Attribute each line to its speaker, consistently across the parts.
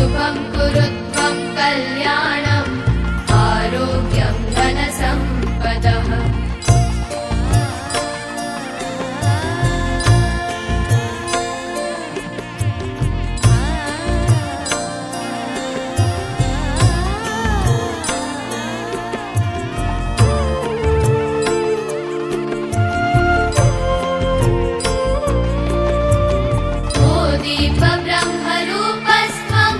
Speaker 1: शुभं कुरु त्वं कल्याणम् आरोग्यं धनसम्पदः दीपब्रह्मरूपस्त्वं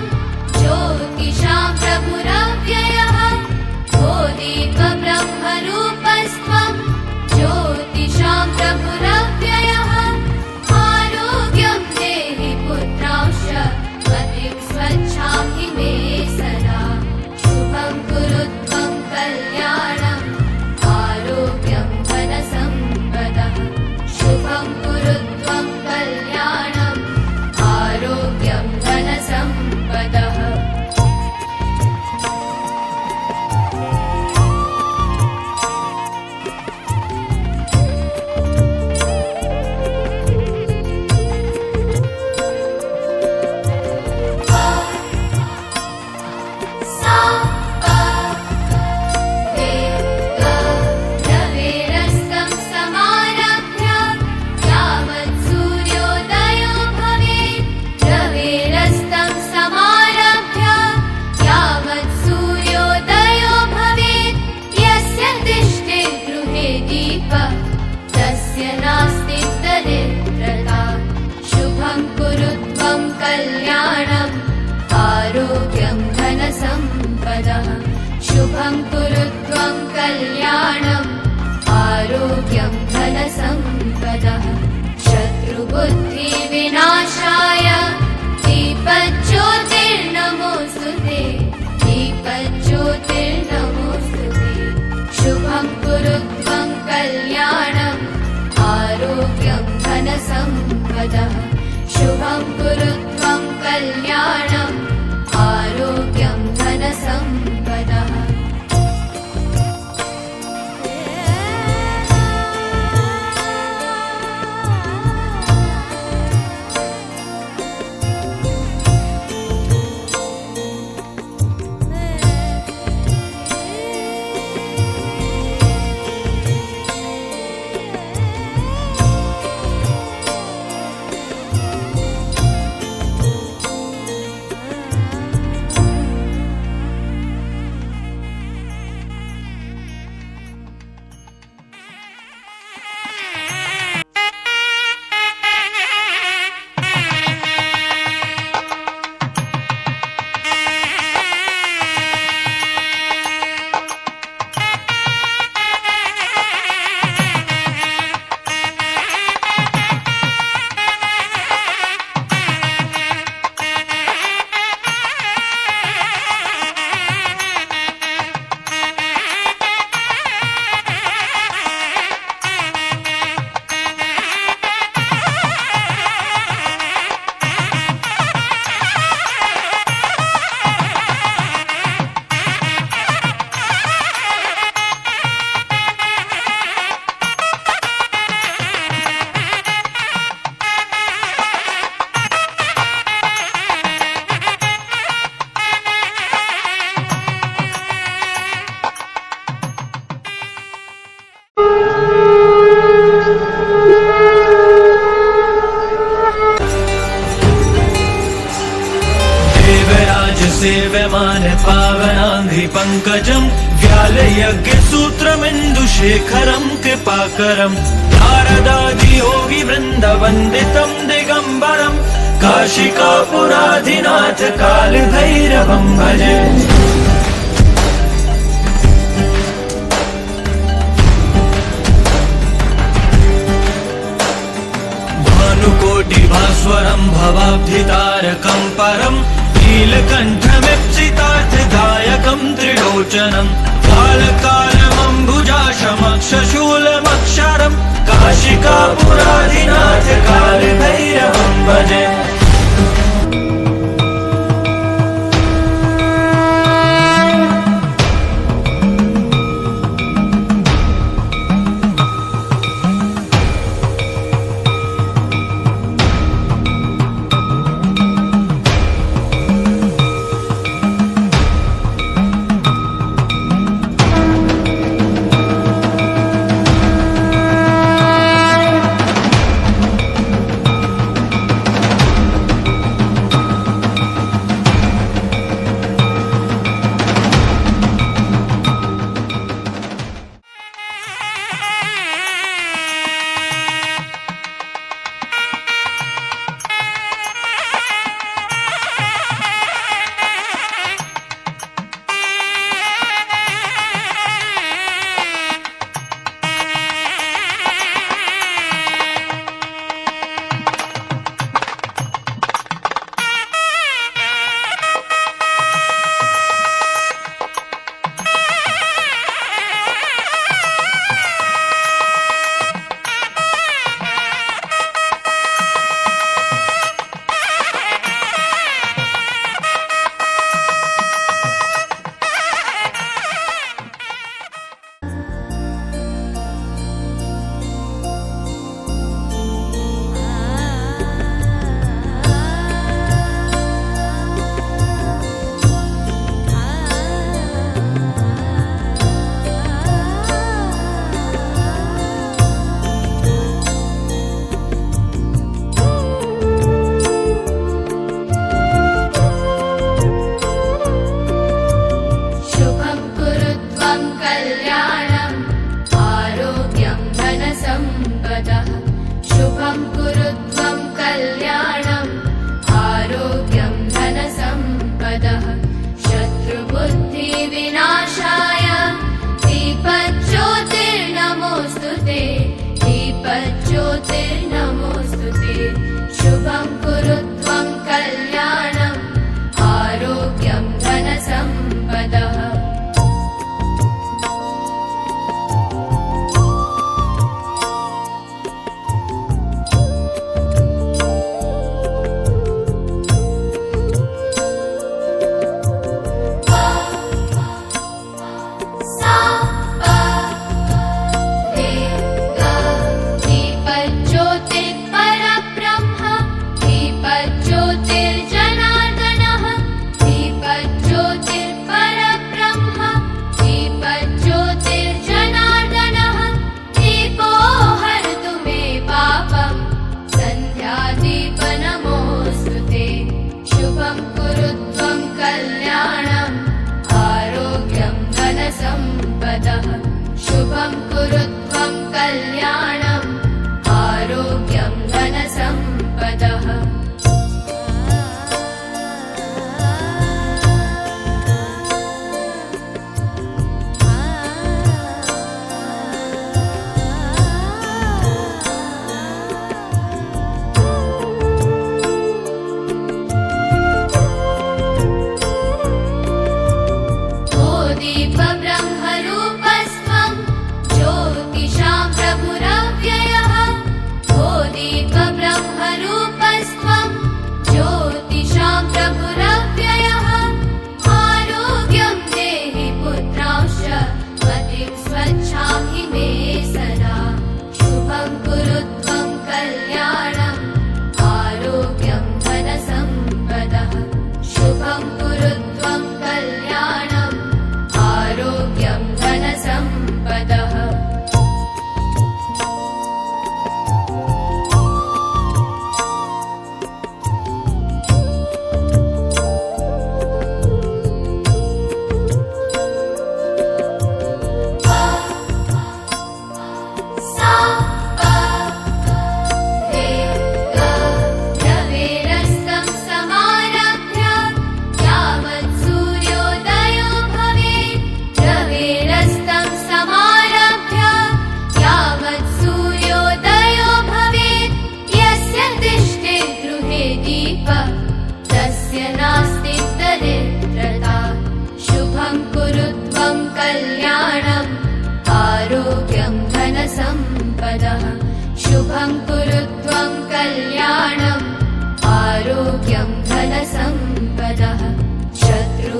Speaker 1: ज्योतिषां प्रभुरव्ययः ओ दीपब्रह्मरूपस्त्वं ज्योतिषां प्रभुरव्ययः आरोग्यं देहि पुत्रांश मतिं स्वच्छां हि मे सदा शुभं कुरु त्वं कल्याणम् आरोग्यं धनसम्पदः शुभं कुरु त्वं कल्याणम् आरोग्यं धनसम्पदः रवेरस्तं समारभ्य यावत् सूर्योदयो भवेत् रवेरस्तं समारभ्य यावत् सूर्योदयो भवेत् यस्य तिष्ठे गृहे दीपः तस्य नास्ति दरिद्रता शुभं कुरु त्वं कल्याणम् आरोग्यं धनसम्पदः शुभं कुरु त्वं कल्याणम् आरोग्यं धनसम्पदः शत्रुबुद्धिविनाशाय दीपज्योतिर्नमोऽस्तु ते दीपज्योतिर्नमोऽस्तु ते शुभं कुरु त्वं कल्याणम् आरोग्यं धनसम्पदः शुभं कुरु त्वं कल्याणम् आरोग्यं धनसम्पदः
Speaker 2: सेव्यमान पावनाङ्घ्रि पङ्कजम् व्यालयज्ञसूत्रमिन्दुशेखरम् कृपाकरम् नारदादियोगिवृन्दवन्दितम् दिगम्बरम् काशिकापुराधिनाथ कालभैरवम् भजे भानुकोटिभास्वरम् भवाब्धितारकम् परम् नीलकण्ठमिप्सितार्थदायकम् त्रिलोचनम् कालकालमम्बुजाशमक्षशूलमक्षरम् काशिकापुराधिनाथ कालभैरवम् भजे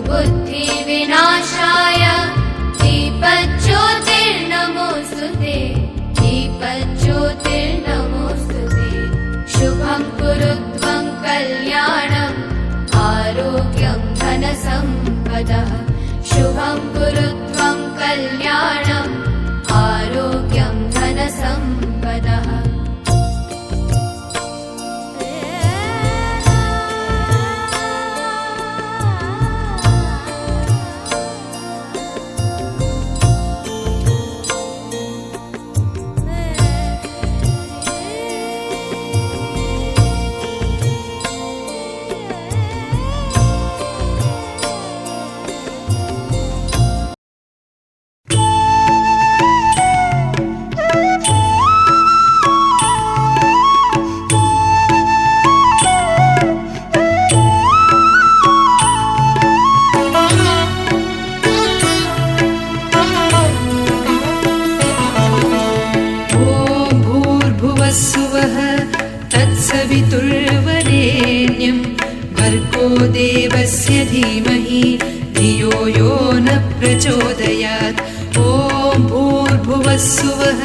Speaker 1: दुर्बुद्धिविनाशाय दीपज्योतिर्नमोऽस्तुते दीपज्योतिर्नमोऽस्तुते शुभं कुरु त्वं कल्याणम् आरोग्यं धनसम्पदः शुभं कुरु त्वं कल्याणम् आरोग्यं धनसम्पदः
Speaker 3: तत्सवितुर्वरेण्यं भर्गो देवस्य धीमहि धियो यो न प्रचोदयात् ॐ भूर्भुवस्सुवः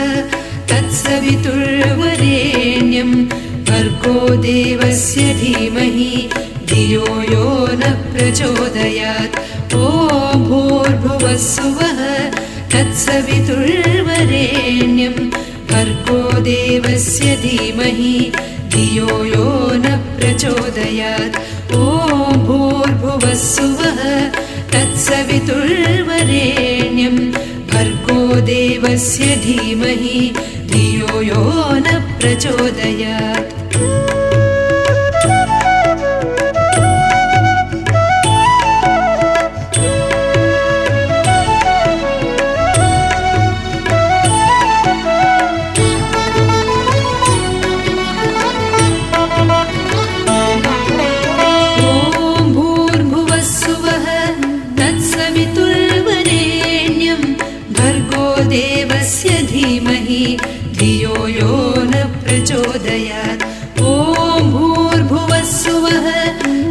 Speaker 3: तत्सवितुर्वरेण्यं भर्गो देवस्य धीमहि धियो यो न प्रचोदयात् ॐ भूर्भुवस्सुवः तत्सवितुर्वरेण्यं भर्गो देवस्य धीमहि धियो यो न प्रचोदयात् ॐ भूर्भुवस्सुवः तत्सवितुर्वरेण्यं भर्गो देवस्य धीमहि धियो यो न प्रचोदयात् देवस्य धीमहि धियो यो न प्रचोदयात् ॐ भूर्भुवस्सुवः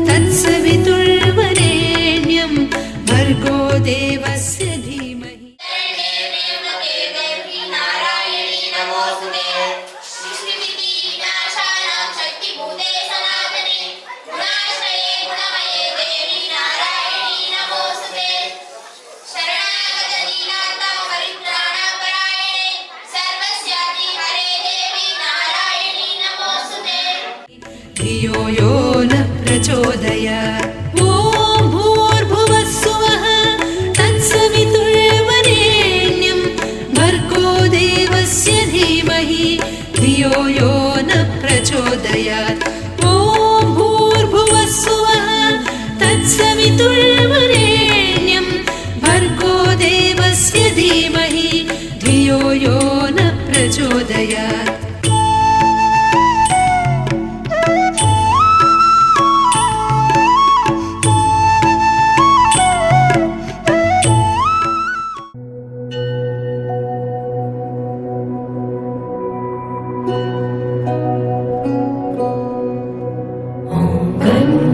Speaker 3: तत्सवितुर्वरेण्यं भर्गो देवस्य धीमहि धियो यो न प्रचोदयात् ॐ भूर्भुवस्सुवः तत्सवितुर्वरेण्यं भर्गो देवस्य धीमहि धियो यो न प्रचोदयात् ॐ भूर्भुवस्सुवः तत्सवितुर्वरेण्यं भर्गो देवस्य धीमहि धियो यो न प्रचोदयात्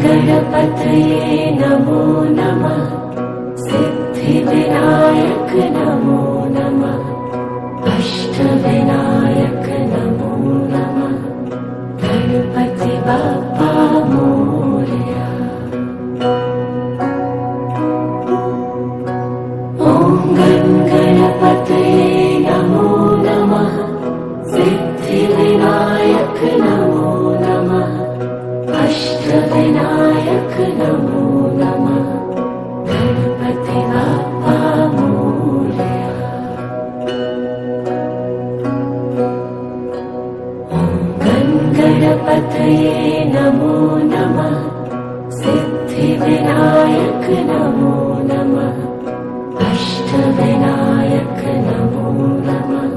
Speaker 4: गणपतये नमो नमः सिद्धिविनायक नमो नमः अष्टविनायक नमो नमः गणपति बाप्पा मोरया ॐ गणपतये नमो नमः सिद्धिविनायक नमो नमः अष्टविनायक नमो नमः गणपति बाप्पा मोरया ॐ गणपतये नमो नमः सिद्धिविनायक नमो नमः अष्टविनायक नमो नमः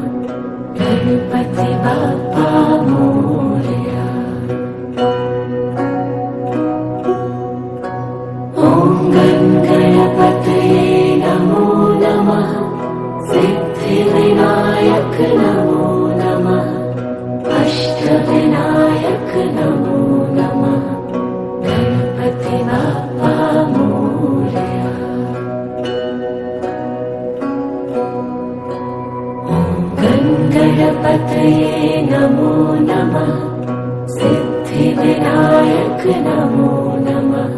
Speaker 4: गणपति बाप्पा मोरया ॐ गणपतये नमो नमः सिद्धिविनायक नमो नमः अष्टविनायक नमो नमः गणपति बाप्पा मोरया नमो नमः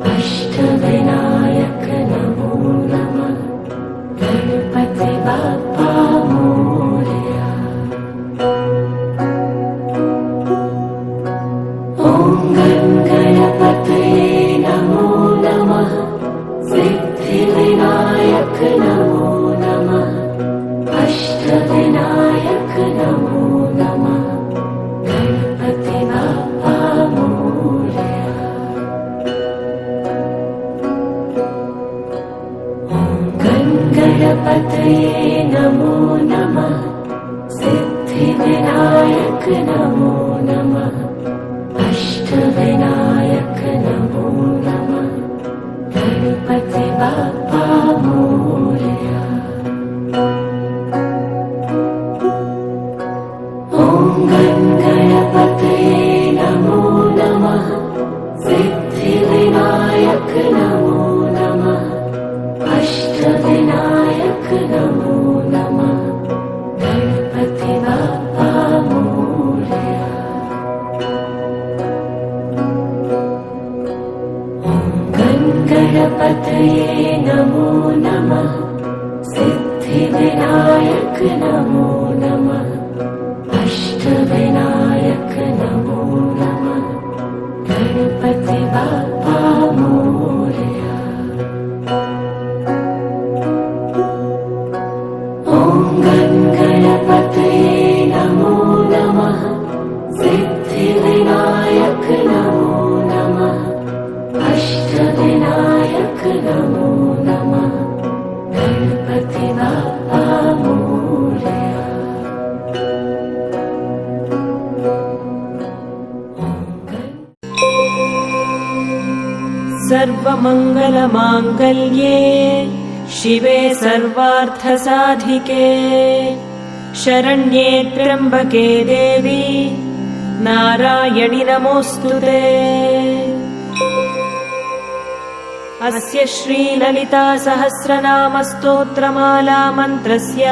Speaker 4: अष्टविनायक नमो नमः गणपति बाप्पा मोरया। ॐ गणपतये नमो नमः सिद्धिविनायक नमो नमः अष्टविनायक नमो नमः गणपति बाप्पा मोरया। ॐ गणपतये नमो नमः सिद्धिविनायक नमो नमः अष्टविनायक नमो नमः गणपति बाप्पा मोरया। ॐ गणपतये नमो नमः सिद्धिविनायक नमो नमः अष्टविनायक नमो नमः गणपति बाप्पा मोरया। गणपतये नमो नमः सिद्धिविनायक नमो नमः अष्टविनायक नमो नमः गणपति बाप्पा मोरया। ॐ गणपतये नमो नमः सिद्धिविनायक नमो नमः अष्टविनायक नमो नमः गणपति बाप्पा मोरया।
Speaker 5: सर्वमङ्गलमाङ्गल्ये शिवे सर्वार्थसाधिके शरण्ये त्र्यम्बके देवी नारायणि नमोऽस्तुते। अस्य श्रीललिता सहस्रनामस्तोत्रमाला मन्त्रस्य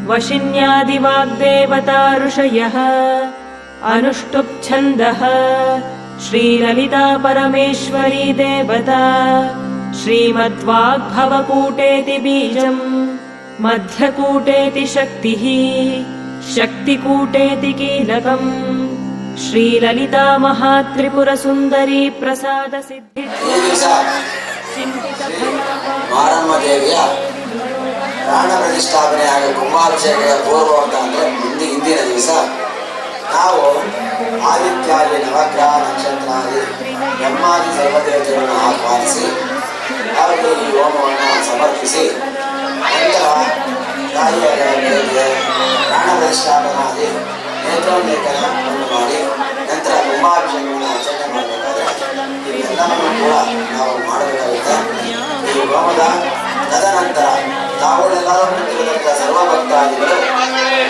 Speaker 5: वशिन्यादिवाग्देवता ऋषयः अनुष्टुप् छन्दः श्रीललिता परमेश्वरी देवता श्रीमद्वाग्भवकूटेति बीजम् मध्यकूटेति शक्तिः शक्तिकूटेति कीलकम् श्रीललिता महात्रिपुरसुन्दरी प्रसाद सिद्धि
Speaker 6: ಮಾರಮ್ಮ ದೇವಿಯ ಪ್ರಾಣ ಪ್ರತಿಷ್ಠಾಪನೆ ಹಾಗೂ ಕುಂಭಾಭಿಷೇಕದ ಪೂರ್ವ ಅಂತ ಅಂದರೆ ಹಿಂದಿನ ದಿವಸ ನಾವು ಆದಿತ್ಯಾದಿ ನವಗ್ರಹ ನಕ್ಷತ್ರಾದಿ ಬ್ರಹ್ಮಾದಿ ಸರ್ವದೇವತೆಗಳನ್ನು ಆಹ್ವಾನಿಸಿ ಅವರಿಗೆ ಈ ಹೋಮವನ್ನು ಸಮರ್ಪಿಸಿ ನಂತರ ತಾಯಿಯ ದೇವಿಗೆ ಪ್ರಾಣ ಪ್ರತಿಷ್ಠಾಪನಾದಿ ನೇತ್ರೋಲ್ಲೇಖನವನ್ನು ಮಾಡಿ ನಂತರ ಕುಂಭಾಭಿಷೇಕವನ್ನು ಆಚರಣೆ ಮಾಡಬೇಕಾದ್ರೆ ಇವೆಲ್ಲವನ್ನು ಕೂಡ ನಾವು ಮಾಡಬೇಕಾಗುತ್ತೆ. ಈ ಹೋಮದ ತದನಂತರ ತಾವುಗಳೆಲ್ಲರೂ ಬಂದಿರತಕ್ಕ ಸರ್ವ ಭಕ್ತಾದಿಗಳು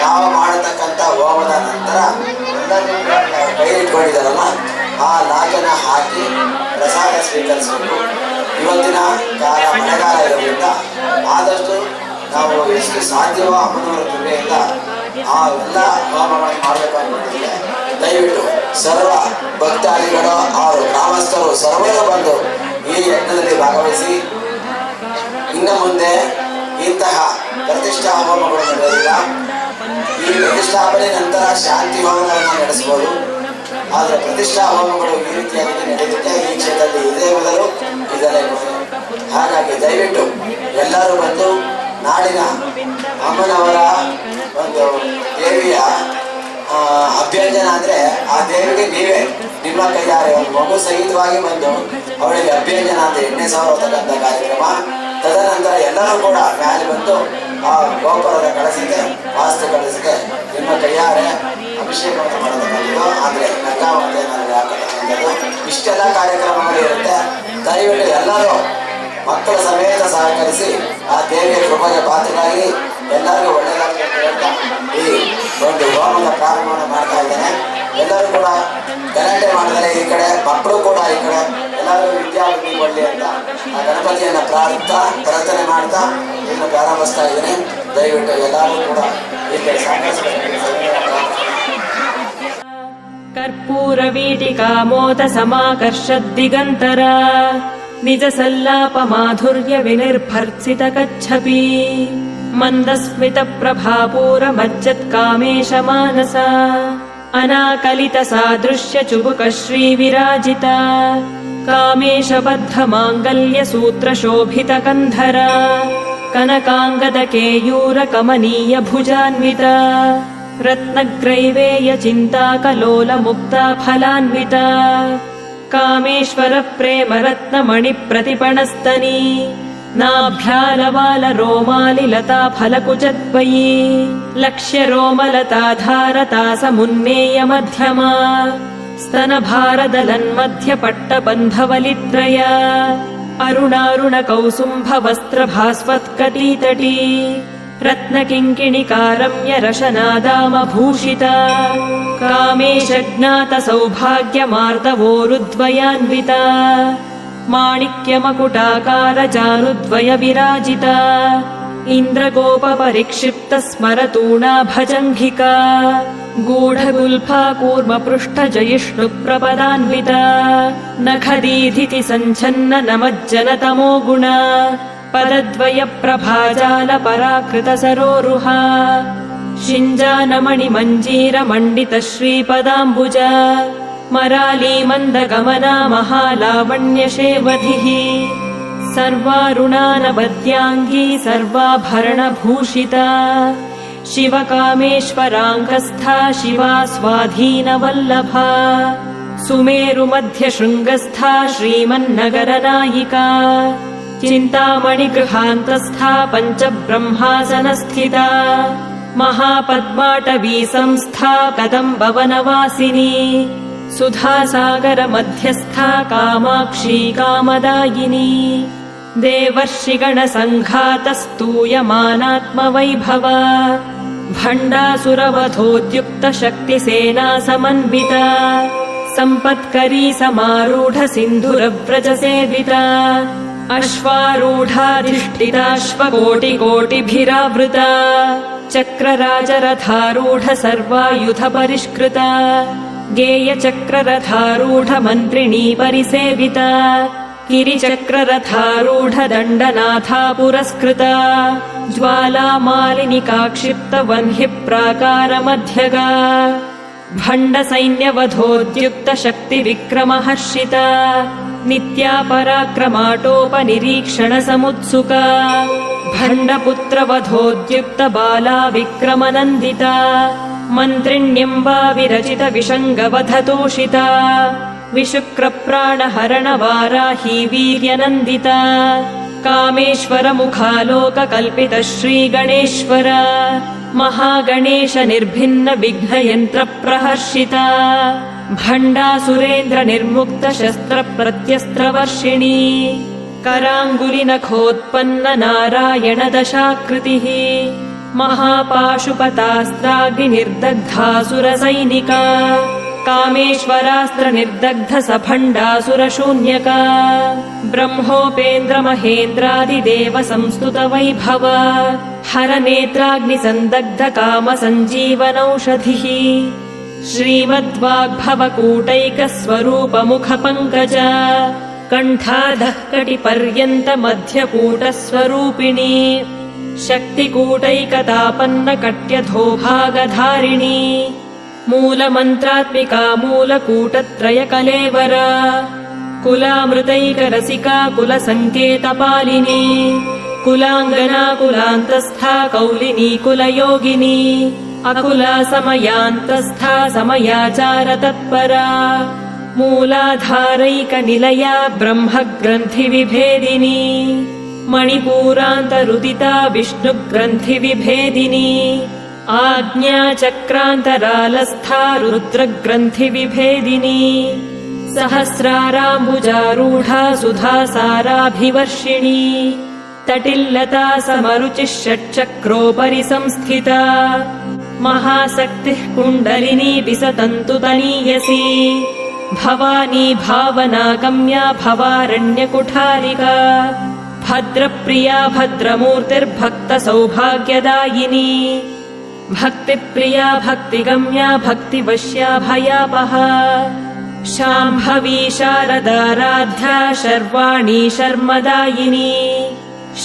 Speaker 6: ನಾವು ಮಾಡತಕ್ಕಂಥ ಹೋಮದ ನಂತರ ಎಲ್ಲರೂ ಕೈ ಇಟ್ಕೊಂಡಿದ್ದಾರಲ್ಲ ಆ ಲಾಜನ ಹಾಕಿ ಪ್ರಸಾದ ಸ್ವೀಕರಿಸಬೇಕು. ಇವತ್ತಿನ ಕಾಲ ಮಳೆಗಾಲ ಇರೋದ್ರಿಂದ ಆದಷ್ಟು ನಾವು ಎಷ್ಟು ಸಾಧ್ಯವೋ ಅಮ್ಮನವರ ಕೃಪೆಯಿಂದ ಆ ಎಲ್ಲ ಹೋಮಗಳನ್ನು ಮಾಡಬೇಕು ಅನ್ಕೊಂಡಿದ್ದೆ. ದಯವಿಟ್ಟು ಸರ್ವ ಭಕ್ತಾದಿಗಳು ಅವರು ಗ್ರಾಮಸ್ಥರು ಸರ್ವರು ಬಂದು ಈ ಯಜ್ಞದಲ್ಲಿ ಭಾಗವಹಿಸಿ ಇನ್ನು ಮುಂದೆ ಇಂತಹ ಪ್ರತಿಷ್ಠಾ ಹೋಮಗಳು ನಡೆಯೋದಿಲ್ಲ. ಈ ಪ್ರತಿಷ್ಠಾಪನೆ ನಂತರ ಶಾಂತಿ ಹೋಮಗಳನ್ನು ನಡೆಸಬಹುದು. ಆದರೆ ಪ್ರತಿಷ್ಠಾ ಹೋಮಗಳು ಈ ರೀತಿಯಾಗಿ ನಡೆಯುತ್ತೆ. ಈ ಕ್ಷೇತ್ರದಲ್ಲಿ ಇದೇ ಮೊದಲು ಇದರೇ ಮೊದಲು. ಹಾಗಾಗಿ ದಯವಿಟ್ಟು ಎಲ್ಲರೂ ಬಂದು ನಾಡಿನ ಅಮ್ಮನವರ ಒಂದು ದೇವಿಯ ಅಭ್ಯಂಜನ ಅಂದರೆ ಆ ದೇವಿಗೆ ನೀವೇ ನಿಮ್ಮ ಕೈಯಾರೆ ಒಂದು ಮಗು ಸಹಿತವಾಗಿ ಬಂದು ಅವಳಿಗೆ ಅಭ್ಯಂಜನ ಅಂತ 8,000 ಹೊತ್ತಕ್ಕಂಥ ಕಾರ್ಯಕ್ರಮ. ತದನಂತರ ಎಲ್ಲರೂ ಕೂಡ ಮೇಲೆ ಬಂದು ಆ ಗೋಪುರದ ಕಳಸಿಗೆ ವಾಸ್ತು ಕಳಸಿಗೆ ನಿಮ್ಮ ಕೈಯಾರೆ ಅಭಿಷೇಕವನ್ನು ಮಾಡತಕ್ಕಂಥದ್ದು ಅಂದರೆ ನಗ್ಗಾವತೆಯನ್ನು ಹಾಕತಕ್ಕಂಥದ್ದು ಇಷ್ಟೆಲ್ಲ ಕಾರ್ಯಕ್ರಮಗಳು ಇರುತ್ತೆ. ದಯವಿಟ್ಟು ಎಲ್ಲರೂ ಮಕ್ಕಳ ಸಮೇತ ಸಹಕರಿಸಿ ಆ ದೇವಿಯ ಕೃಪೆಗೆ ಪಾತ್ರರಾಗಿ ಎಲ್ಲರಿಗೂ ಒಳ್ಳೆಯದಾಗಲಿ ಅಂತ ಹೇಳ್ತಾ ಈ ಒಂದು ಹೋಮದ ಪ್ರಾರಂಭವನ್ನು ಮಾಡ್ತಾ ಇದ್ದೇನೆ. ಎಲ್ಲರೂ ಕೂಡ ಗಲಾಟೆ ಮಾಡಿದರೆ ಈ ಕಡೆ ಮಕ್ಕಳು ಕೂಡ ಈ ಕಡೆ ಎಲ್ಲರೂ ವಿದ್ಯಾರ್ಥಿ ಕೊಡಲಿ ಅಂತ ಆ ಗಣಪತಿಯನ್ನು ಪ್ರಾರ್ಥನೆ ಮಾಡ್ತಾ ಇದನ್ನು ಪ್ರಾರಂಭಿಸ್ತಾ ಇದ್ದೇನೆ. ದಯವಿಟ್ಟು ಎಲ್ಲರೂ ಕೂಡ ಈ ಕಡೆ ಸಾಕಷ್ಟು
Speaker 5: कर्पूरवीटिकामोदसमाकर्षद्दिगन्तरा निजसल्लापमाधुर्यविनिर्भर्त्सितकच्छपि मन्दस्मितप्रभापूरमज्जत्कामेशमानसा अनाकलितसादृश्यचुबुकश्रीविराजिता कामेशबद्धमाङ्गल्यसूत्रशोभितकन्धरा कनकाङ्गदकेयूरकमनीयभुजान्विता रत्नग्रैवेयचिन्ताकलोलमुक्ता फलान्विता कामेश्वरप्रेमरत्नमणिप्रतिपणस्तनी नाभ्यालवालरोमालिलता फलकुचद्वयी लक्ष्यरोमलताधारतासमुन्नेयमध्यमा स्तनभारदलन्मध्यपट्टबन्धवलित्रया अरुणारुणकौसुम्भवस्त्रभास्वत्कटीतटी रत्नकिङ्किणिकारम्यरशनादामभूषिता कामेशज्ञातसौभाग्यमार्दवोरुद्वयान्विता माणिक्यमकुटाकारजानुद्वयविराजिता इन्द्रगोपपरिक्षिप्तस्मरतूणा भजङ्घिका गूढगुल्फा कूर्मपृष्ठजयिष्णुप्रपदान्विता नखदीधिति सञ्छन्न नमज्जनतमो गुणा पदद्वयप्रभाजालपराकृतसरोरुहा शिञ्जानमणिमञ्जीरमण्डितश्रीपदाम्बुजा मरालीमन्दगमना महालावण्यशेवधिः सर्वारुणानवद्याङ्गी सर्वाभरणभूषिता शिवकामेश्वराङ्गस्था शिवा स्वाधीनवल्लभा सुमेरुमध्यशृङ्गस्था श्रीमन्नगरनायिका चिन्तामणिगृहान्तस्था पञ्चब्रह्मासनस्थिता महापद्माटवी संस्था कदम्बवनवासिनी सुधासागरमध्यस्था कामाक्षी कामदायिनी देवर्षिगणसङ्घातस्तूयमानात्मवैभवा भण्डासुरवधोद्युक्तशक्तिसेनासमन्विता सम्पत्करी समारूढसिन्धुरव्रजसेविता अश्वारूढाधिष्ठिताश्वकोटिकोटिभिरावृता चक्रराजरथारूढ सर्वायुधपरिष्कृता गेयचक्ररथारूढमन्त्रिणी परिसेविता गिरिचक्ररथारूढदण्डनाथा पुरस्कृता ज्वालामालिनिकाक्षिप्तवह्निप्राकारमध्यगा भण्डसैन्यवधोद्युक्तशक्तिविक्रमहर्षिता नित्या पराक्रमाटोपनिरीक्षणसमुत्सुका भण्डपुत्रवधोद्युक्तबाला विक्रमनन्दिता मन्त्रिण्यम्बा विरचितविषङ्गवधतोषिता विशुक्रप्राणहरणवाराही वीर्यनन्दिता कामेश्वरमुखालोककल्पितश्रीगणेश्वर महागणेशनिर्भिन्नविघ्नयन्त्रप्रहर्षिता भण्डासुरेन्द्रनिर्मुक्तशस्त्रप्रत्यस्त्रवर्षिणी कराङ्गुलिनखोत्पन्ननारायणदशाकृतिः महापाशुपतास्त्राग्निर्दग्धासुरसैनिका कामेश्वरास्त्रनिर्दग्धसभण्डासुरशून्यका ब्रह्मोपेन्द्रमहेन्द्रादिदेवसंस्तुतवैभव हरनेत्राग्निसन्दग्धकामसञ्जीवनौषधिः श्रीमद्वाग्भवकूटैकस्वरूपमुखपङ्कज कण्ठाधः कटिपर्यन्तमध्यकूटस्वरूपिणी शक्तिकूटैकतापन्नकट्यधोभागधारिणी मूलमन्त्रात्मिका मूलकूटत्रयकलेवरा कुलामृतैकरसिका कुलसङ्केतपालिनी कुलाङ्गना कुलान्तस्था कौलिनी कुलयोगिनी अकुला समयान्तस्था समयाचारतत्परा मूलाधारैकनिलया ब्रह्मग्रन्थिविभेदिनी मणिपूरान्तरुदिता विष्णुग्रन्थिविभेदिनी आज्ञाचक्रान्तरालस्था रुद्रग्रन्थिविभेदिनी सहस्राराम्बुजारूढा सुधासाराभिवर्षिणी तटिल्लता समरुचिः षट्चक्रोपरि संस्थिता महाशक्तिः कुण्डलिनी विसतन्तुतनीयसी भवानी भावनागम्या भवारण्यकुठारिका भद्रप्रिया भद्रमूर्तिर्भक्तसौभाग्यदायिनी भक्तिप्रिया भक्तिगम्या भक्तिवश्या भयापहा शाम्भवी शारदाराध्या शर्वाणी शर्मदायिनी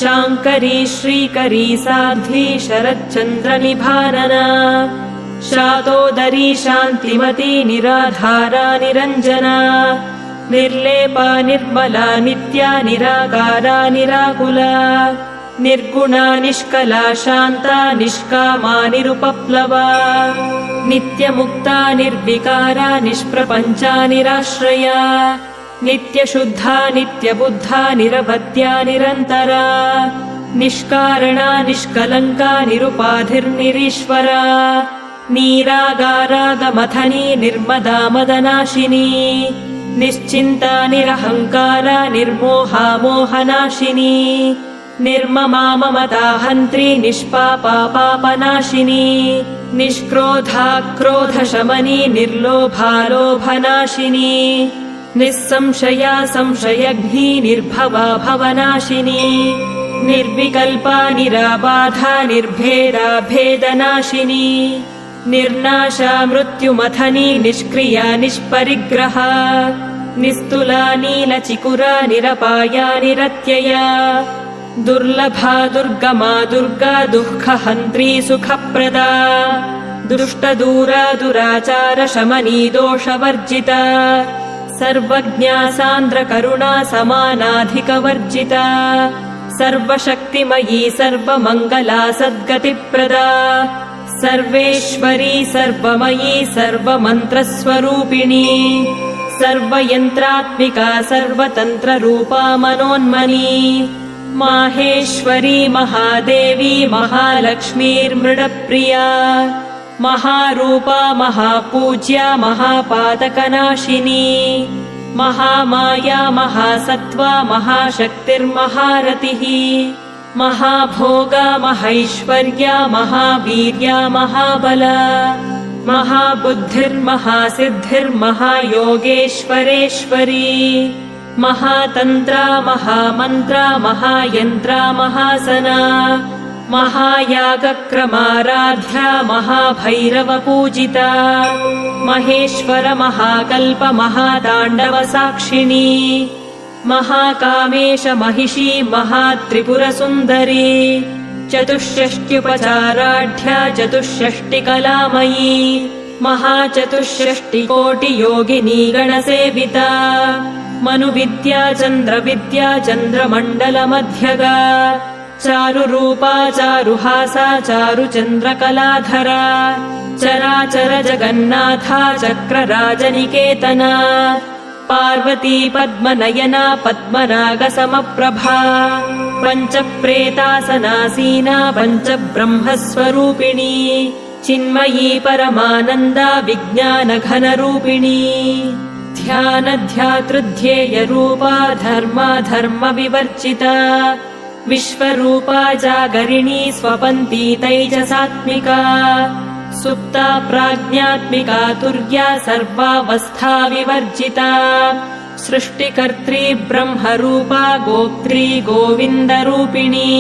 Speaker 5: शाङ्करी श्रीकरी साध्वी शरच्चन्द्रनिभानना शातोदरी शान्तिमती निराधारा निरञ्जना निर्लेपा निर्मला नित्या निराकारा निराकुला निर्गुणा निष्कला शान्ता निष्कामा निरुपप्लवा नित्यमुक्ता निर्विकारा निष्प्रपञ्चा निराश्रया नित्यशुद्धा नित्यबुद्धा निरवध्या निरन्तरा निष्कारणा निष्कलङ्का निरुपाधिर्निरीश्वरा नीरागारागमथनी निर्मदा मदनाशिनी निश्चिन्ता निरहङ्कारा निर्मोहा मोहनाशिनी निर्ममा ममता हन्त्री निष्पापा पापनाशिनी निष्क्रोधा क्रोधशमनी निर्लोभा लोभनाशिनी निस्संशया संशयघ्नी निर्भवा भवनाशिनी निर्विकल्पा निराबाधा निर्भेदा भेदनाशिनी निर्नाशा मृत्युमथनी निष्क्रिया निष्परिग्रहा निस्तुला नीलचिकुरा निरपाया निरत्यया दुर्लभा दुर्गमा दुर्गा दुःखहन्त्री सुखप्रदा दुष्टदूरा दुराचार शमनी दोषवर्जिता सर्वज्ञा सान्द्रकरुणा समानाधिकवर्जिता सर्वशक्तिमयी सर्वमङ्गला सद्गतिप्रदा सर्वेश्वरी सर्वमयी सर्वमन्त्रस्वरूपिणी सर्वयन्त्रात्मिका सर्वतन्त्ररूपा मनोन्मनी माहेश्वरी महादेवी महालक्ष्मीर्मृडप्रिया महारूपा महापूज्या महापातकनाशिनी महामाया महासत्त्वा महाशक्तिर्महारतिः महाभोगा महैश्वर्या महावीर्या महाबला महाबुद्धिर्महासिद्धिर्महायोगेश्वरेश्वरी महातन्त्रा महामन्त्रा महायन्त्रा महासना महायागक्रमाराध्या महाभैरवपूजिता महेश्वर महाकल्प महाताण्डवसाक्षिणी महाकामेश महिषी महात्रिपुरसुन्दरी चतुष्षष्ट्युपचाराढ्या चतुष्षष्टिकलामयी महाचतुष्षष्टिकोटियोगिनी गणसेविता मनुविद्या चन्द्रविद्या चन्द्रमण्डलमध्यगा चारुरूपा चारुहासा चारुचन्द्रकलाधरा चराचर जगन्नाथा चक्रराजनिकेतना पार्वती पद्मनयना पद्मनागसमप्रभा पञ्चप्रेतासनासीना पञ्चब्रह्मस्वरूपिणी चिन्मयी परमानन्दा विज्ञानघनरूपिणी ध्यानध्यातृध्येयरूपा धर्माधर्मविवर्जिता विश्वरूपा जागरिणी स्वपन्ती तैजसात्मिका सुप्ता प्राज्ञात्मिका तुर्या सर्वावस्था विवर्जिता सृष्टिकर्त्री ब्रह्मरूपा गोप्त्री गोविन्दरूपिणी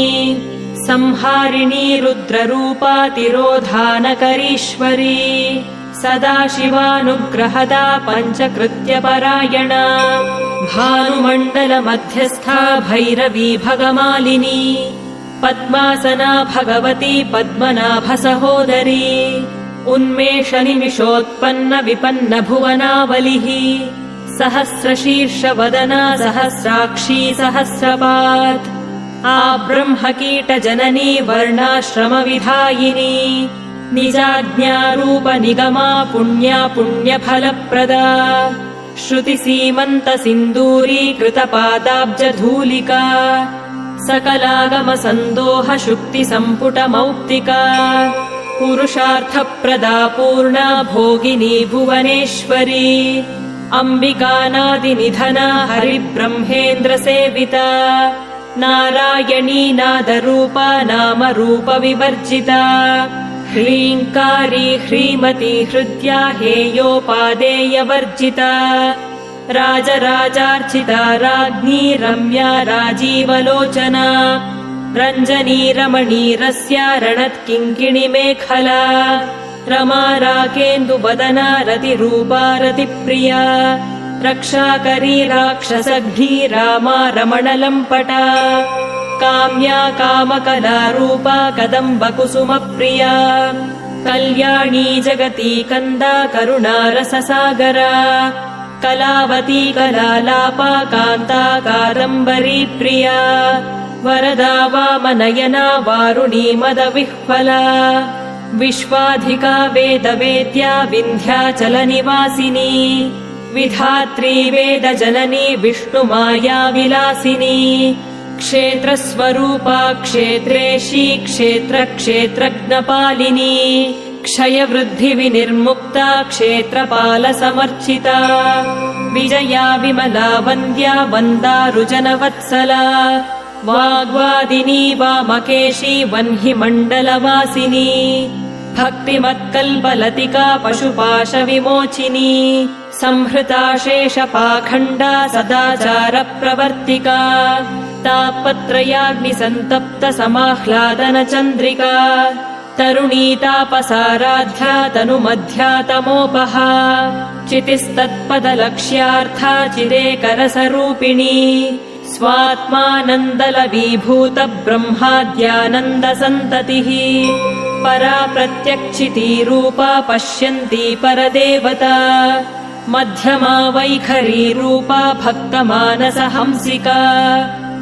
Speaker 5: संहारिणी रुद्ररूपा तिरोधानकरीश्वरी सदाशिवानुग्रहदा पञ्चकृत्यपरायणा भानुमण्डलमध्यस्था भैरवी भगमालिनी पद्मासना भगवती पद्मनाभसहोदरी उन्मेषनिमिषोत्पन्न विपन्न भुवनावलिः सहस्रशीर्षवदना सहस्राक्षी सहस्रपात् आब्रह्मकीटजननी वर्णाश्रमविधायिनी निजाज्ञारूपनिगमा पुण्या पुण्यफलप्रदा श्रुतिसीमन्तसिन्दूरीकृतपादाब्जधूलिका सकलागमसन्दोहशुक्तिसम्पुटमौक्तिका पुरुषार्थप्रदा पूर्णा भोगिनी भुवनेश्वरी अम्बिकानादिनिधना हरिब्रह्मेन्द्रसेविता नारायणी नादरूपा नामरूपविवर्जिता ह्रीङ्कारी ह्रीमती हृद्या हेयोपादेयवर्जिता राजराजार्चिता राज्ञी रम्या राजीवलोचना रञ्जनी रमणीरस्य रणत्किङ्किणिमेखला रमा राकेन्दुवदना रतिरूपा रतिप्रिया रक्षाकरी राक्षसघ्नी रामा रमणलम्पटा काम्या कामकलारूपा कदम्बकुसुमप्रिया कल्याणी जगती कन्दा करुणारससागरा कलावती कलालापा कान्ता कादम्बरी प्रिया वरदा वामनयना वारुणी मदविह्वला विश्वाधिका वेदवेद्या विन्ध्याचलनिवासिनी विधात्री वेदजननी विष्णुमाया विलासिनी क्षेत्रस्वरूपा क्षेत्रेशी क्षेत्रक्षेत्रज्ञपालिनी क्षयवृद्धिविनिर्मुक्ता क्षेत्रपालसमर्चिता विजया विमला वन्द्या वन्दारुजनवत्सला वाग्वादिनी वामकेशी वह्निमण्डलवासिनी भक्तिमत्कल्पलतिका पशुपाशविमोचिनी संहृता शेषपाखण्डा सदाचारप्रवर्तिका तापत्रयाग्निसन्तप्त समाह्लादनचन्द्रिका तरुणी तापसाराध्या तनुमध्या तमोपहा चितिस्तत्पदलक्ष्यार्था चिदेकरसरूपिणी स्वात्मानन्दलवीभूत ब्रह्माद्यानन्दसन्ततिः परा प्रत्यक्षितीरूपा पश्यन्ती परदेवता मध्यमा वैखरी रूपा भक्तमानसहंसिका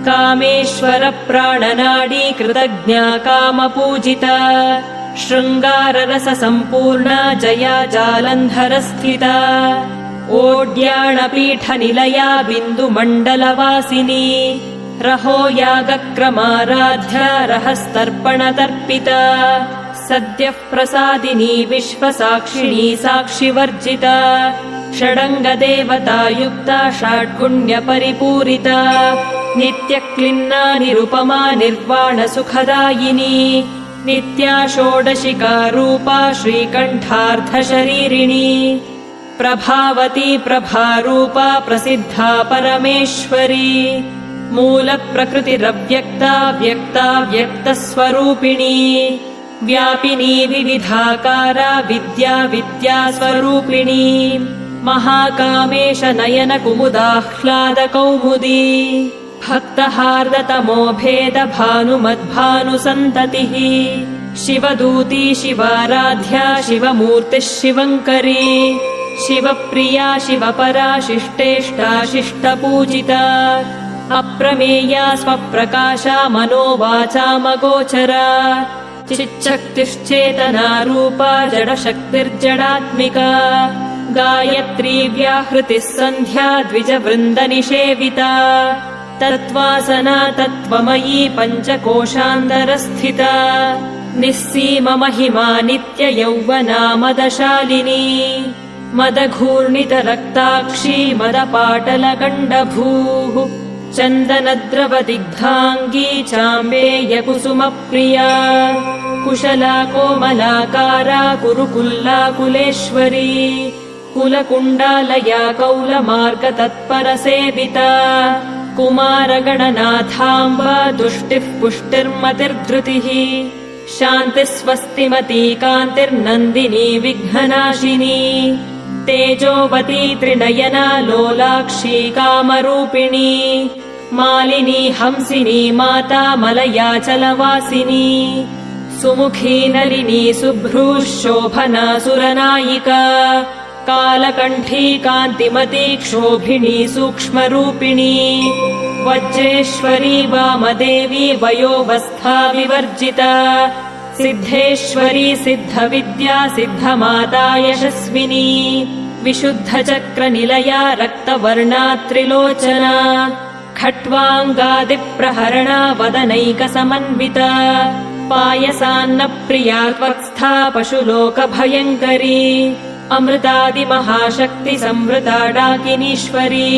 Speaker 5: कामेश्वर प्राणनाडी कृतज्ञा कामपूजिता शृङ्गाररससम्पूर्णा जया जालन्धरस्थिता ओड्याणपीठनिलया बिन्दुमण्डलवासिनी रहो यागक्रमाराध्या रहस्तर्पणतर्पिता सद्यः प्रसादिनी विश्वसाक्षिणी साक्षिवर्जिता षडङ्गदेवतायुक्ता षाड्गुण्यपरिपूरिता नित्यक्लिन्ना निरुपमा निर्वाणसुखदायिनी नित्या षोडशिकारूपा श्रीकण्ठार्धशरीरिणी प्रभावती प्रभारूपा प्रसिद्धा परमेश्वरी मूलप्रकृतिरव्यक्ता व्यक्ता व्यक्तस्वरूपिणी व्यापिनी विविधाकारा विद्या विद्यास्वरूपिणी महाकामेश नयन कुमुदाह्लादकौमुदी भक्तहार्दतमो भेद भानुमद्भानुसन्ततिः शिवदूती शिवाराध्या शिवमूर्तिः शिवङ्करी शिवप्रिया शिवपरा शिष्टेष्टा शिष्टपूजिता अप्रमेया स्वप्रकाशा मनोवाचामगोचरा चिच्छक्तिश्चेतना रूपा जडशक्तिर्जडात्मिका गायत्री व्याहृतिः सन्ध्या द्विजवृन्दनिषेविता तत्त्वासना तत्त्वमयी पञ्चकोशान्तरस्थिता निःसीममहिमा नित्ययौवना मदशालिनी मदघूर्णितरक्ताक्षी मदपाटलगण्डभूः चन्दनद्रवदिग्धाङ्गी चाम्बेयकुसुमप्रिया कुशला कोमलाकारा कुरुकुल्लाकुलेश्वरी कुलकुण्डालया कौलमार्गतत्परसेविता कुमारगणनाथाम्बा तुष्टिः पुष्टिर्मतिर्धृतिः शान्तिः स्वस्तिमती कान्तिर्नन्दिनी विघ्ननाशिनी तेजोवती त्रिनयना लोलाक्षी कामरूपिणी मालिनी हंसिनी माता मलयाचलवासिनी सुमुखी नलिनी शुभ्रूः शोभना सुरनायिका कालकण्ठी कान्तिमती क्षोभिणी सूक्ष्मरूपिणी वज्रेश्वरी वामदेवी वयोवस्था विवर्जिता सिद्धेश्वरी सिद्धविद्या सिद्धमाता यशस्विनी विशुद्धचक्रनिलया रक्तवर्णा त्रिलोचना खट्वाङ्गादिप्रहरणा वदनैकसमन्विता पायसान्नप्रिया त्वत्स्था पशुलोकभयङ्करी अमृतादिमहाशक्तिसंवृता डाकिनीश्वरी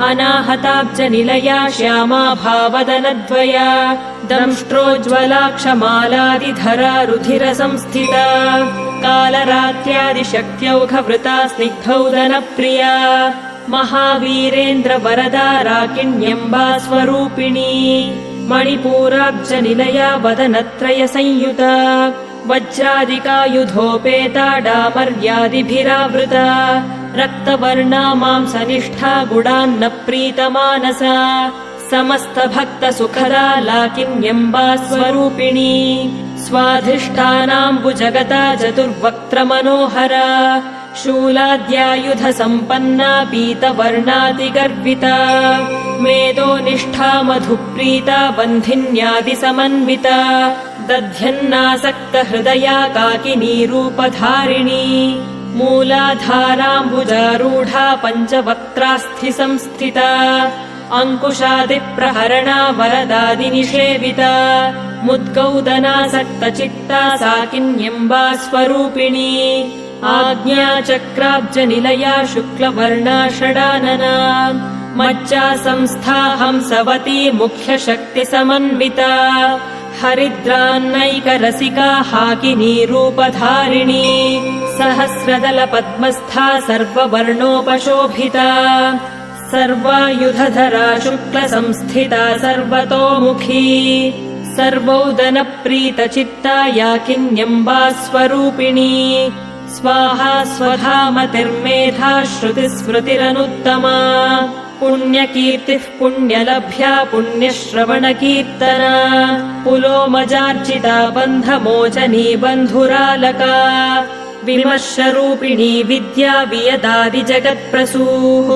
Speaker 5: अनाहताब्जनिलया श्यामा भावदनद्वया दंष्ट्रोज्ज्वलाक्षमालादिधरा रुधिरसंस्थिता कालरात्र्यादिशक्त्यौघवृता स्निग्धौदनप्रिया महावीरेन्द्रवरदा राकिण्यम्बा स्वरूपिणी मणिपूराब्जनिलया वदनत्रय संयुता वज्रादिकायुधोपेता डामर्यादिभिरावृता रक्तवर्णा मांसनिष्ठा गुडान्न प्रीतमानसा समस्तभक्तसुखदा लाकिन्यम्बा स्वरूपिणी स्वाधिष्ठानाम्बुजगता चतुर्वक्त्रमनोहरा शूलाद्यायुधसम्पन्ना पीतवर्णातिगर्विता मेदोनिष्ठा मधुप्रीता बन्धिन्यादिसमन्विता दध्यन्नासक्तहृदया काकिनी रूपधारिणी मूलाधाराम्बुजारूढा पञ्चवक्त्रास्थिसंस्थिता अङ्कुशादिप्रहरणा वरदादिनिषेविता मुद्गौदनासक्तचित्ता साकिन्यम्बा स्वरूपिणी आज्ञाचक्राब्जनिलया शुक्लवर्णा षडानना मज्जा संस्था हंसवती मुख्यशक्तिसमन्विता हरिद्रान्नैकरसिका हाकिनी रूपधारिणी सहस्रदलपद्मस्था सर्ववर्णोपशोभिता सर्वायुधधरा शुक्लसंस्थिता सर्वतोमुखी सर्वौदनप्रीतचित्ता याकिन्यम्बा स्वरूपिणी स्वाहा स्वधामतिर्मेधा श्रुतिस्मृतिरनुत्तमा पुण्यकीर्तिः पुण्यलभ्या पुण्यश्रवणकीर्तना पुलोमजार्जिता बन्धमोचनी बन्धुरालका विमर्शरूपिणी विद्या वियदादिजगत्प्रसूः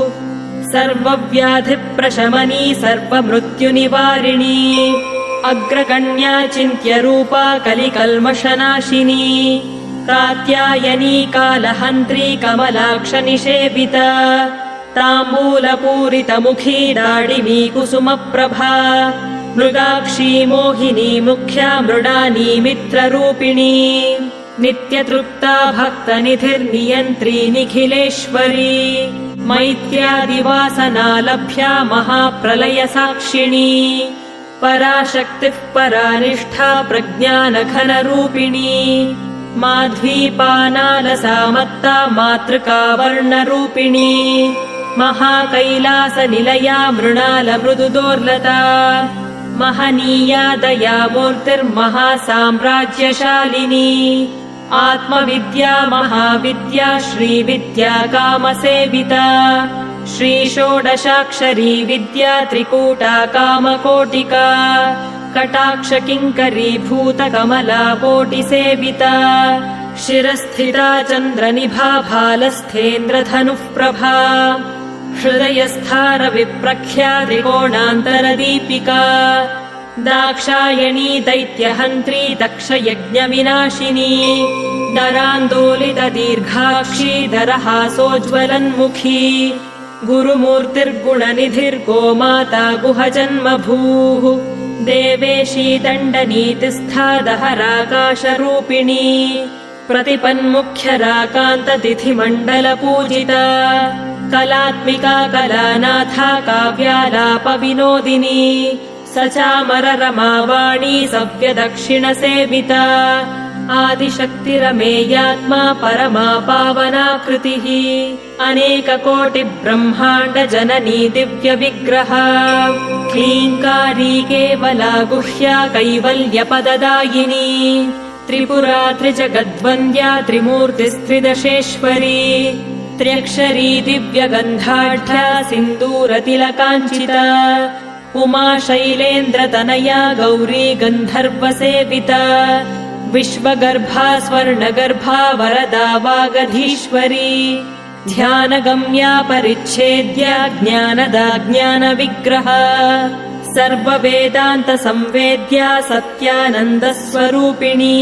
Speaker 5: सर्वव्याधिप्रशमनी सर्वमृत्युनिवारिणी अग्रगण्या चिन्त्यरूपा कलिकल्मषनाशिनी कात्यायनी कालहन्त्री कमलाक्षनिषेविता ताम्बूलपूरितमुखी दाडिमी कुसुमप्रभा मृगाक्षी मोहिनी मुख्या मृडानी मित्ररूपिणी नित्यतृप्ता भक्तनिधिर्नियन्त्री निखिलेश्वरी मैत्र्यादिवासनालभ्या महाप्रलयसाक्षिणी पराशक्तिः परानिष्ठा प्रज्ञानघनरूपिणी माध्वीपानालसामत्ता मातृकावर्णरूपिणी महाकैलासनिलया मृणालमृदुदोर्लता महनीया दयामूर्तिर्महासाम्राज्यशालिनी आत्मविद्या महाविद्या श्रीविद्या कामसेविता श्रीषोडशाक्षरी विद्या त्रिकूटा कामकोटिका कटाक्षकिङ्करीभूतकमला कोटिसेविता शिरस्थिता चन्द्रनिभा भालस्थेन्द्रधनुः प्रभा हृदयस्थारविप्रख्या त्रिकोणान्तरदीपिका दाक्षायणी दैत्यहन्त्री दक्षयज्ञविनाशिनी दरान्दोलितदीर्घाक्षी दरहासोज्ज्वलन्मुखी गुरुमूर्तिर्गुणनिधिर्गोमाता गुहजन्मभूः देवेशी दण्डनीतिस्था दहराकाशरूपिणी प्रतिपन्मुख्यराकान्ततिथिमण्डलपूजिता कलात्मिका कलानाथा काव्यालापविनोदिनी सचामररमावाणी सव्यदक्षिणसेविता आदिशक्तिरमेयात्मा परमा पावनाकृतिः अनेककोटिब्रह्माण्डजननी दिव्यविग्रहा क्लीङ्कारी केवला गुह्या कैवल्यपददायिनी त्रिपुरा त्रिजगद्वन्द्या त्रिमूर्तिस्त्रिदशेश्वरी त्र्यक्षरी दिव्यगन्धाढ्या सिन्दूरतिलकाञ्चिता उमा शैलेन्द्रतनया गौरी गन्धर्वसेविता विश्वगर्भा स्वर्णगर्भा वरदा वागधीश्वरी ध्यानगम्या परिच्छेद्या ज्ञानदा ज्ञानविग्रहा सर्ववेदान्तसंवेद्या सत्यानन्दस्वरूपिणी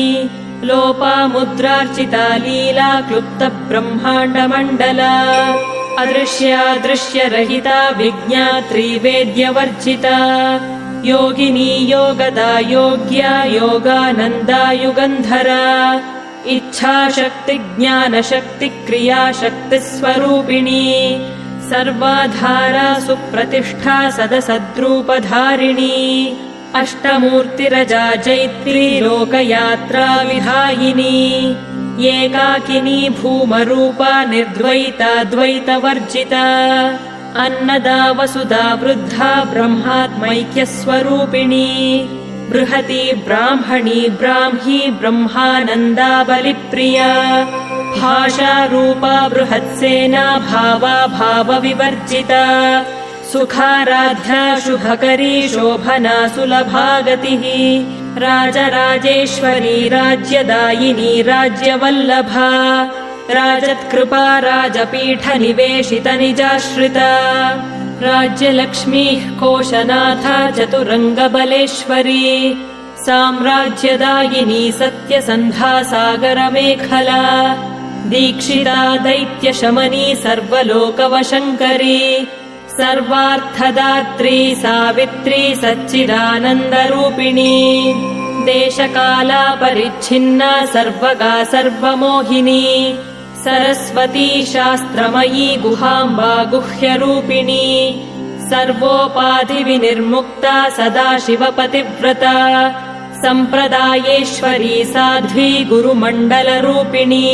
Speaker 5: लोपामुद्रार्चिता लीला क्लुप्तब्रह्माण्डमण्डला अदृश्या दृश्यरहिता विज्ञात्री वेद्यवर्जिता योगिनी योगदा योग्या योगानन्दा युगन्धरा इच्छाशक्ति ज्ञानशक्ति क्रियाशक्तिस्वरूपिणी सर्वाधारा सुप्रतिष्ठा सदसद्रूपधारिणी अष्टमूर्तिरजा जैत्री लोकयात्रा विधायिनी एकाकिनी भूमरूपा निर्द्वैता द्वैतवर्जिता अन्नदा वसुधा वृद्धा ब्रह्मात्मैक्यस्वरूपिणी बृहती ब्राह्मणी ब्राह्मी ब्रह्मानन्दा बलिप्रिया भाषारूपा बृहत्सेना भावा भावविवर्जिता सुखाराध्या शुभकरी शोभना सुलभा गतिः राजराजेश्वरी राज्यदायिनी राज्यवल्लभा राजत्कृपा राजपीठनिवेशितनिजाश्रिता राज्यलक्ष्मीः कोशनाथा चतुरङ्गबलेश्वरी साम्राज्यदायिनी सत्यसन्धा सागरमेखला दीक्षिता दैत्यशमनी सर्वलोकवशङ्करी सर्वार्थदात्री सावित्री सच्चिदानन्दरूपिणी देशकाला परिच्छिन्ना सर्वगा सर्वमोहिनी सरस्वती शास्त्रमयी गुहाम्बा गुह्यरूपिणी सर्वोपाधिविनिर्मुक्ता सदाशिवपतिव्रता सम्प्रदायेश्वरी साध्वी गुरुमण्डलरूपिणी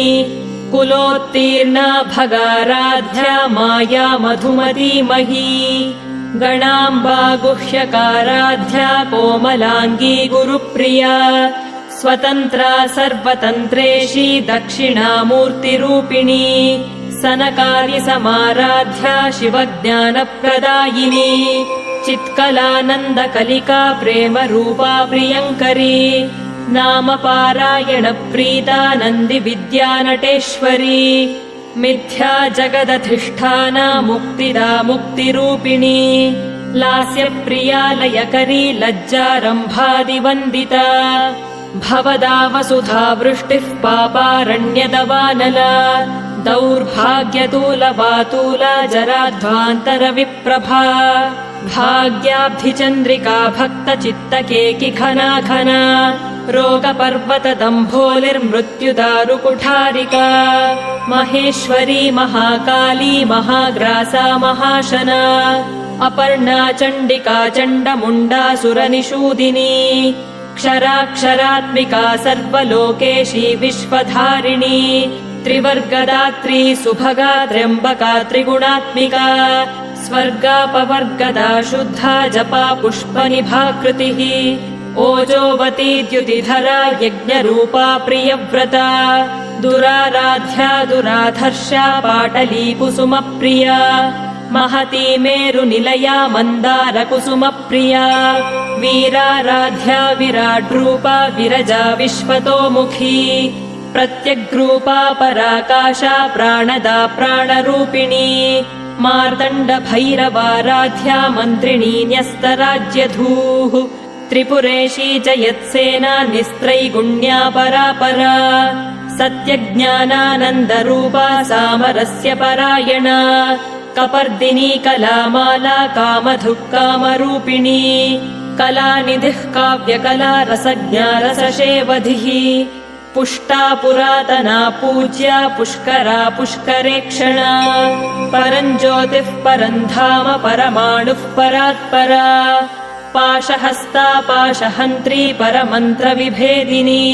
Speaker 5: कुलोत्तीर्णा भगाराध्या माया मधुमतीमही गणाम्बा गुह्यकाराध्या कोमलाङ्गी गुरुप्रिया स्वतन्त्रा सर्वतन्त्रेशी दक्षिणामूर्तिरूपिणी सनकादि समाराध्या शिवज्ञानप्रदायिनी चित्कलानन्दकलिका प्रेमरूपा प्रियङ्करी नामपारायण प्रीता नन्दि विद्यानटेश्वरी मिथ्या जगदधिष्ठाना मुक्तिदा मुक्तिरूपिणी लास्यप्रिया लयकरी लज्जारम्भादिवन्दिता भवदा वसुधा वृष्टिः पापारण्यदवानला दौर्भाग्यतूलवातूला जराध्वान्तरविप्रभा भाग्याब्धिचन्द्रिका भक्तचित्तकेकि घना घना रोगपर्वतदम्भोलिर्मृत्युदारुकुठारिका महेश्वरी महाकाली महाग्रासा महाशना अपर्णा चण्डिका चण्डमुण्डासुरनिषूदिनी क्षराक्षरात्मिका सर्वलोकेशी विश्वधारिणी त्रिवर्गदात्री सुभगा त्र्यम्बका त्रिगुणात्मिका स्वर्गापवर्गदा शुद्धा जपा पुष्पनिभाकृतिः ओजोवती द्युतिधरा यज्ञरूपा प्रियव्रता दुराराध्या दुराधर्षा पाटली कुसुमप्रिया महती मेरुनिलया मन्दारकुसुमप्रिया वीराराध्या विराड्रूपा विरजा विश्वतोमुखी प्रत्यग्रूपा पराकाशा प्राणदा प्राणरूपिणी मार्तण्डभैरवाराध्या मन्त्रिणी न्यस्तराज्यधूः त्रिपुरेशी जयत्सेना निस्त्रैगुण्या परापरा सत्यज्ञानानन्दरूपा सामरस्य परायणा कपर्दिनी कलामाला कामधुः कामरूपिणी कलानिधिः काव्यकला रसज्ञा रसशेवधिः पुष्टा पुरातना पूज्या पुष्करा पुष्करेक्षणा परञ्ज्योतिः परन्धाम परमाणुः परात्परा पाशहस्ता पाशहन्त्री परमन्त्रविभेदिनी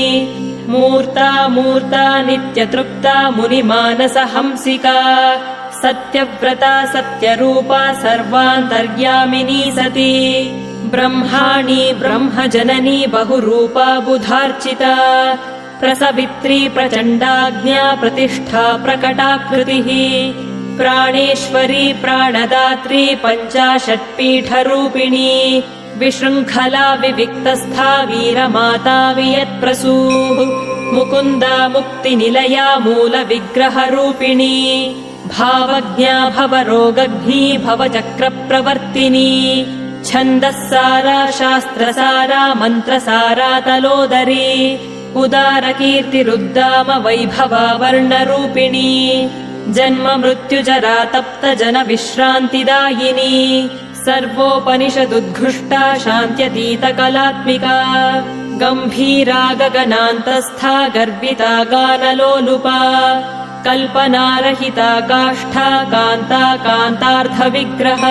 Speaker 5: मूर्ता मूर्ता नित्यतृप्ता मुनिमानसहंसिका सत्यव्रता सत्यरूपा सर्वान्तर्यामिनी सती ब्रह्माणी ब्रह्मजननी बहुरूपा बुधार्चिता प्रसवित्री प्रचण्डाज्ञा प्रतिष्ठा प्रकटाकृतिः प्राणेश्वरी प्राणदात्री पञ्चाशत्पीठरूपिणी विशृङ्खला विविक्तस्था वीरमाता वियत्प्रसूः मुकुन्दा मुक्तिनिलया मूलविग्रहरूपिणी भावज्ञा भवरोगघ्नी भवचक्रप्रवर्तिनी छन्दःसारा शास्त्रसारा मन्त्रसारा तलोदरी उदारकीर्तिरुद्दाम वैभवा वर्णरूपिणी जन्म मृत्युजरा तप्त जन विश्रान्तिदायिनी सर्वोपनिषदुद्घुष्टा शान्त्यतीतकलात्मिका गम्भीरा गगनान्तस्था गर्विता गानलोलुपा कल्पनारहिता काष्ठा कान्ता कान्तार्थविग्रह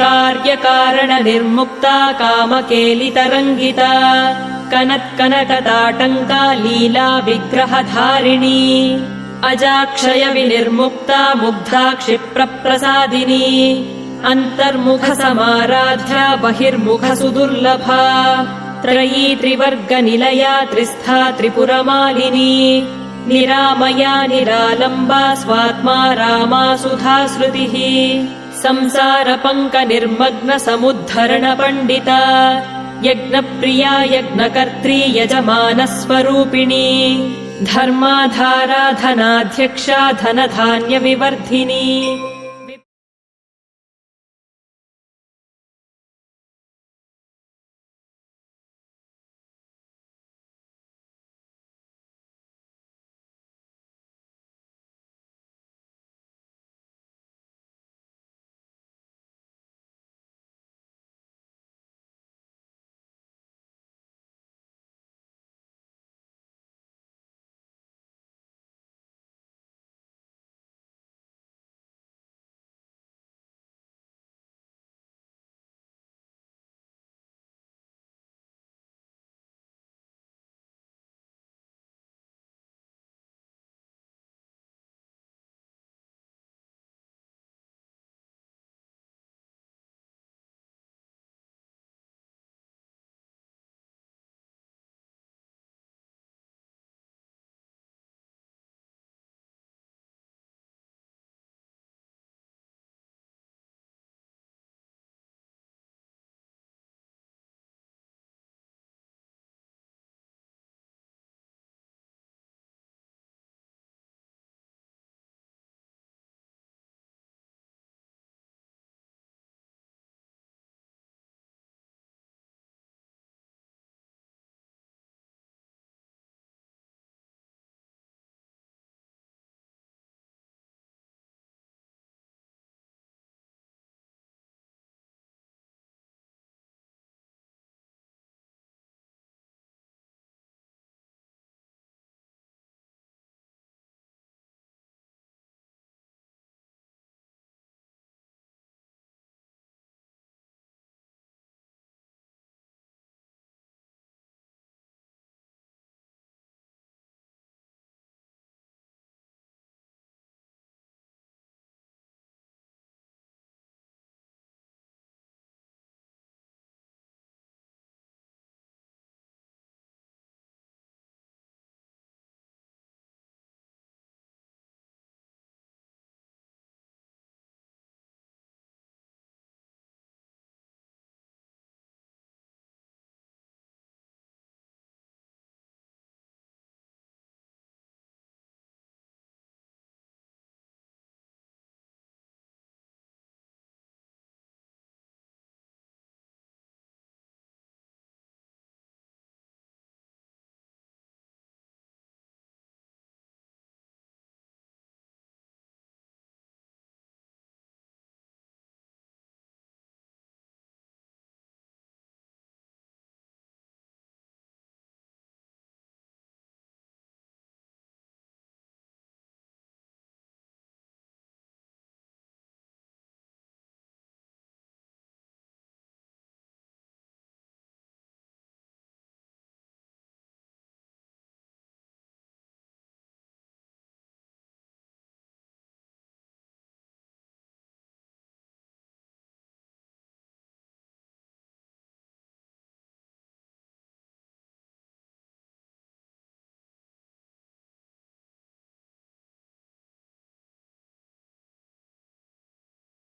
Speaker 5: कार्यकारणनिर्मुक्ता कामकेलितरङ्गिता कनत्कनकताटङ्का लीला विग्रहधारिणी अजाक्षय विनिर्मुक्ता मुग्धा क्षिप्रप्रसादिनी अन्तर्मुख समाराध्या बहिर्मुख सुदुर्लभा त्रयी त्रिवर्गनिलया त्रिस्था त्रिपुरमालिनी निरामया निरालम्बा स्वात्मा रामा सुधा श्रुतिः संसारपङ्कनिर्मग्न समुद्धरण पण्डिता यज्ञप्रिया यज्ञकर्त्री यजमानस्वरूपिणी धर्माधारा धनाध्यक्षा धनधान्यविवर्धिनी